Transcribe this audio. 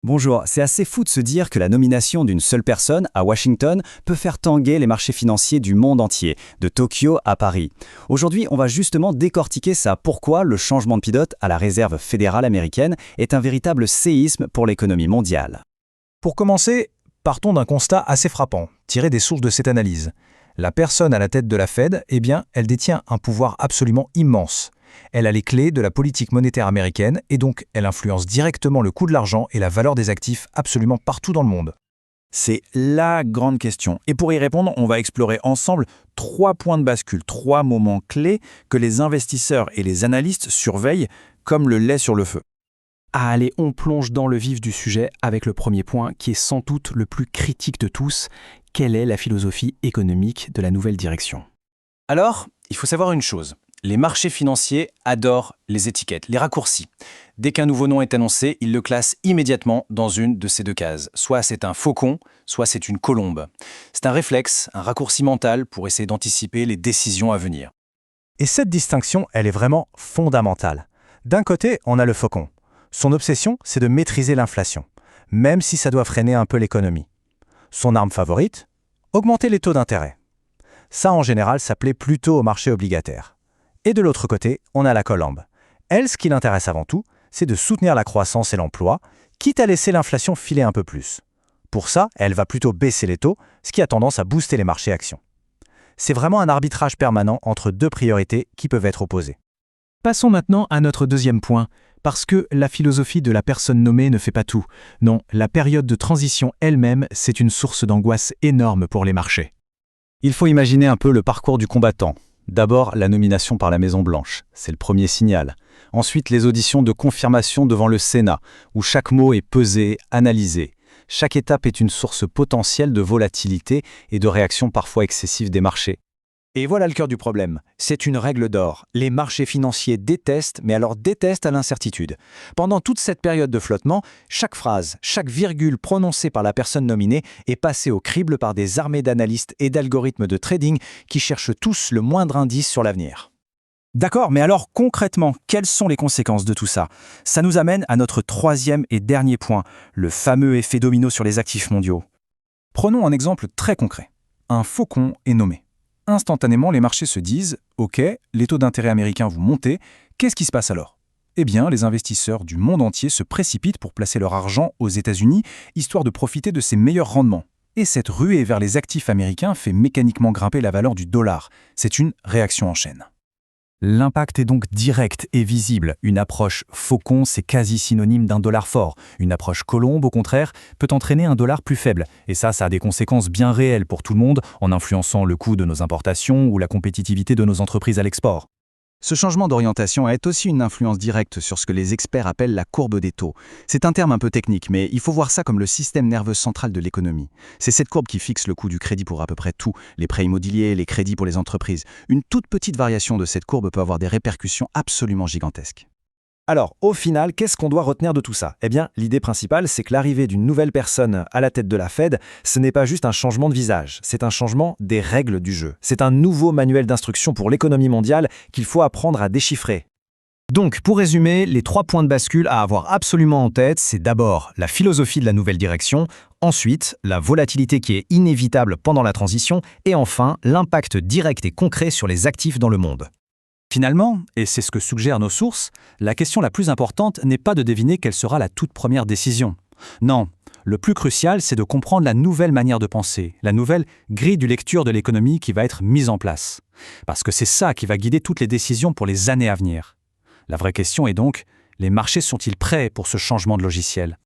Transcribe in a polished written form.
Bonjour, c'est assez fou de se dire que la nomination d'une seule personne à Washington peut faire tanguer les marchés financiers du monde entier, de Tokyo à Paris. Aujourd'hui, on va justement décortiquer ça, pourquoi le changement de pilote à la Réserve fédérale américaine est un véritable séisme pour l'économie mondiale. Pour commencer, partons d'un constat assez frappant, tiré des sources de cette analyse. La personne à la tête de la Fed, elle détient un pouvoir absolument immense. Elle a les clés de la politique monétaire américaine et donc elle influence directement le coût de l'argent et la valeur des actifs absolument partout dans le monde. C'est la grande question. Et pour y répondre, on va explorer ensemble 3 points de bascule, 3 moments clés que les investisseurs et les analystes surveillent comme le lait sur le feu. Allez, on plonge dans le vif du sujet avec le premier point qui est sans doute le plus critique de tous. Quelle est la philosophie économique de la nouvelle direction ? Alors, il faut savoir une chose. Les marchés financiers adorent les étiquettes, les raccourcis. Dès qu'un nouveau nom est annoncé, ils le classent immédiatement dans une de ces deux cases. Soit c'est un faucon, soit c'est une colombe. C'est un réflexe, un raccourci mental pour essayer d'anticiper les décisions à venir. Et cette distinction, elle est vraiment fondamentale. D'un côté, on a le faucon. Son obsession, c'est de maîtriser l'inflation, même si ça doit freiner un peu l'économie. Son arme favorite ? Augmenter les taux d'intérêt. Ça, en général, ça plaît plutôt au marché obligataire. Et de l'autre côté, on a la colombe. Elle, ce qui l'intéresse avant tout, c'est de soutenir la croissance et l'emploi, quitte à laisser l'inflation filer un peu plus. Pour ça, elle va plutôt baisser les taux, ce qui a tendance à booster les marchés actions. C'est vraiment un arbitrage permanent entre deux priorités qui peuvent être opposées. Passons maintenant à notre deuxième point, parce que la philosophie de la personne nommée ne fait pas tout. Non, la période de transition elle-même, c'est une source d'angoisse énorme pour les marchés. Il faut imaginer un peu le parcours du combattant. D'abord, la nomination par la Maison-Blanche, c'est le premier signal. Ensuite, les auditions de confirmation devant le Sénat, où chaque mot est pesé, analysé. Chaque étape est une source potentielle de volatilité et de réaction parfois excessive des marchés. Et voilà le cœur du problème. C'est une règle d'or. Les marchés financiers détestent, mais alors détestent à l'incertitude. Pendant toute cette période de flottement, chaque phrase, chaque virgule prononcée par la personne nominée est passée au crible par des armées d'analystes et d'algorithmes de trading qui cherchent tous le moindre indice sur l'avenir. D'accord, mais alors concrètement, quelles sont les conséquences de tout ça ? Ça nous amène à notre troisième et dernier point, le fameux effet domino sur les actifs mondiaux. Prenons un exemple très concret. Un faucon est nommé. Instantanément, les marchés se disent « Ok, les taux d'intérêt américains vont monter, qu'est-ce qui se passe alors ?» Eh bien, les investisseurs du monde entier se précipitent pour placer leur argent aux États-Unis, histoire de profiter de ces meilleurs rendements. Et cette ruée vers les actifs américains fait mécaniquement grimper la valeur du dollar. C'est une réaction en chaîne. L'impact est donc direct et visible. Une approche faucon, c'est quasi synonyme d'un dollar fort. Une approche colombe, au contraire, peut entraîner un dollar plus faible. Et ça a des conséquences bien réelles pour tout le monde, en influençant le coût de nos importations ou la compétitivité de nos entreprises à l'export. Ce changement d'orientation a aussi une influence directe sur ce que les experts appellent la courbe des taux. C'est un terme un peu technique, mais il faut voir ça comme le système nerveux central de l'économie. C'est cette courbe qui fixe le coût du crédit pour à peu près tout, les prêts immobiliers, les crédits pour les entreprises. Une toute petite variation de cette courbe peut avoir des répercussions absolument gigantesques. Alors, au final, qu'est-ce qu'on doit retenir de tout ça ? Eh bien, l'idée principale, c'est que l'arrivée d'une nouvelle personne à la tête de la Fed, ce n'est pas juste un changement de visage, c'est un changement des règles du jeu. C'est un nouveau manuel d'instruction pour l'économie mondiale qu'il faut apprendre à déchiffrer. Donc, pour résumer, les 3 points de bascule à avoir absolument en tête, c'est d'abord la philosophie de la nouvelle direction, ensuite, la volatilité qui est inévitable pendant la transition, et enfin, l'impact direct et concret sur les actifs dans le monde. Finalement, et c'est ce que suggèrent nos sources, la question la plus importante n'est pas de deviner quelle sera la toute première décision. Non, le plus crucial, c'est de comprendre la nouvelle manière de penser, la nouvelle grille de lecture de l'économie qui va être mise en place. Parce que c'est ça qui va guider toutes les décisions pour les années à venir. La vraie question est donc, les marchés sont-ils prêts pour ce changement de logiciel ?